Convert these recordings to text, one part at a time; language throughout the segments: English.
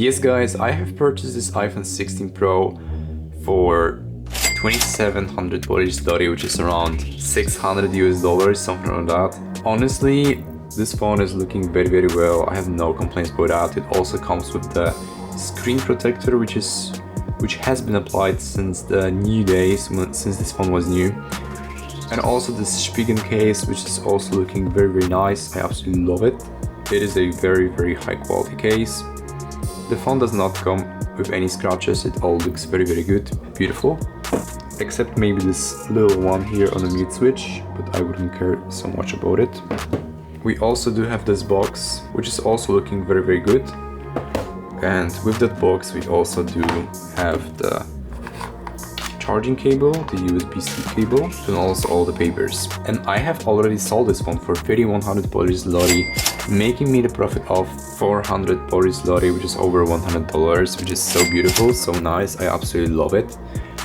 Yes guys, I have purchased this iPhone 16 Pro for 2700 Polish zloty, which is around 600 US dollars, something like that. Honestly, this phone is looking very well. I have no complaints about that. It also comes with the screen protector, which has been applied since the new days, since this phone was new. And also this Spigen case, which is also looking very nice. I absolutely love it. It is a very high quality case. The phone does not come with any scratches. It all looks very good, beautiful. Except maybe this little one here on the mute switch, but I wouldn't care so much about it. We also do have this box, which is also looking very good. And with that box we also do have the charging cable, the USB-C cable, and also all the papers. And I have already sold this phone for 3100 Polish zloty, making me the profit of 400 Polish zloty, which is over $100, which is so beautiful, so nice. I absolutely love it.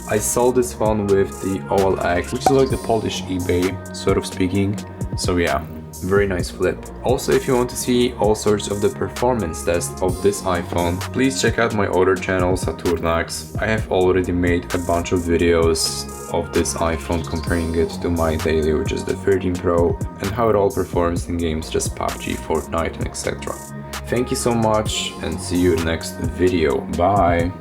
I sold this phone with the OLX, which is like the Polish eBay, sort of speaking. So yeah, very nice flip. Also, if you want to see all sorts of the performance tests of this iPhone, please check out my other channel, Saturnax. I have already made a bunch of videos of this iPhone, comparing it to my daily, which is the 13 Pro, and how it all performs in games such as PUBG, Fortnite, and etc. Thank you so much, and see you in the next video. Bye!